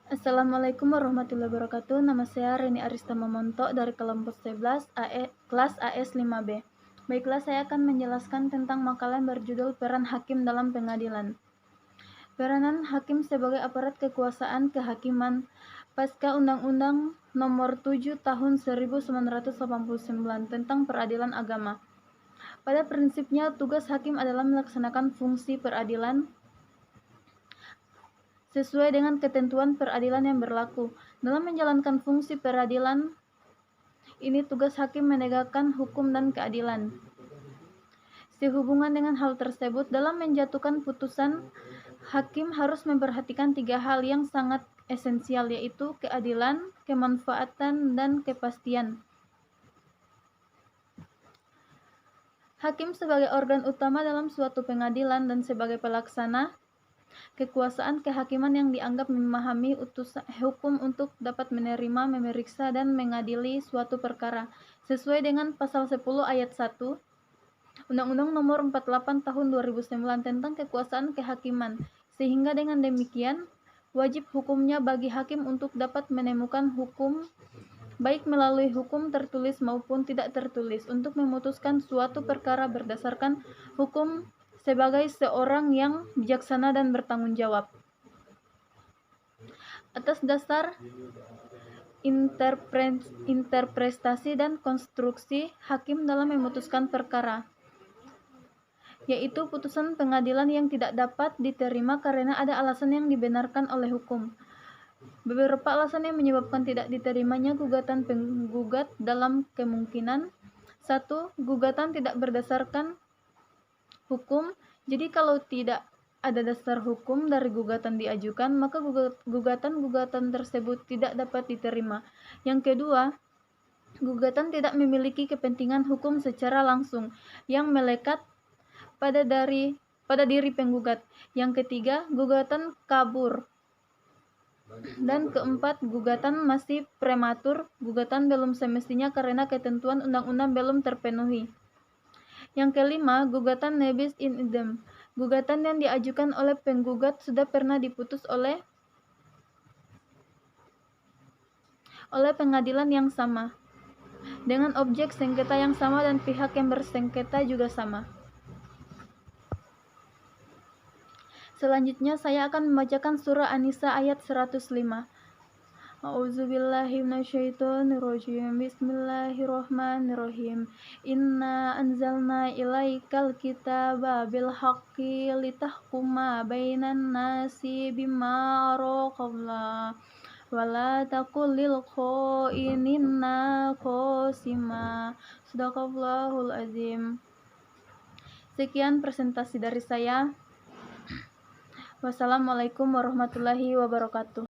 Assalamualaikum warahmatullahi wabarakatuh. Nama saya Reni Arista Mamonto dari kelompok 11 kelas AS 5B. Baiklah, saya akan menjelaskan tentang makalah yang berjudul Peran Hakim dalam Pengadilan. Peranan hakim sebagai aparat kekuasaan kehakiman pasca Undang-Undang Nomor 7 Tahun 1989 tentang Peradilan Agama. Pada prinsipnya, tugas hakim adalah melaksanakan fungsi peradilan sesuai dengan ketentuan peradilan yang berlaku. Dalam menjalankan fungsi peradilan ini, tugas hakim menegakkan hukum dan keadilan. Sehubungan dengan hal tersebut, dalam menjatuhkan putusan, hakim harus memperhatikan 3 hal yang sangat esensial, yaitu keadilan, kemanfaatan, dan kepastian. Hakim sebagai organ utama dalam suatu pengadilan dan sebagai pelaksana kekuasaan kehakiman yang dianggap memahami hukum untuk dapat menerima, memeriksa, dan mengadili suatu perkara sesuai dengan pasal 10 ayat 1 Undang-Undang Nomor 48 Tahun 2009 tentang kekuasaan kehakiman, sehingga dengan demikian wajib hukumnya bagi hakim untuk dapat menemukan hukum baik melalui hukum tertulis maupun tidak tertulis untuk memutuskan suatu perkara berdasarkan hukum sebagai seorang yang bijaksana dan bertanggung jawab. Atas dasar interpretasi dan konstruksi hakim dalam memutuskan perkara, yaitu putusan pengadilan yang tidak dapat diterima karena ada alasan yang dibenarkan oleh hukum. Beberapa alasan yang menyebabkan tidak diterimanya gugatan penggugat dalam kemungkinan: 1. Gugatan tidak berdasarkan hukum. Jadi kalau tidak ada dasar hukum dari gugatan diajukan, maka gugatan tersebut tidak dapat diterima. Yang kedua, gugatan tidak memiliki kepentingan hukum secara langsung yang melekat pada diri penggugat. Yang ketiga, gugatan kabur. Dan keempat, gugatan masih prematur. Gugatan belum semestinya karena ketentuan undang-undang belum terpenuhi. Yang kelima, gugatan nebis in idem. Gugatan yang diajukan oleh penggugat sudah pernah diputus oleh pengadilan yang sama, dengan objek sengketa yang sama dan pihak yang bersengketa juga sama. Selanjutnya saya akan membacakan surah An-Nisa ayat 105. A'udzubillahi minasyaitonirrajim. Bismillahirrahmanirrahim. Inna anzalna ilaikal kitaba bil haqqi litahkuma bainan nasi bima araqallah wala taqul lil kha'inina khasima. Shadaqallahul azim. Sekian presentasi dari saya. Wassalamualaikum warahmatullahi wabarakatuh.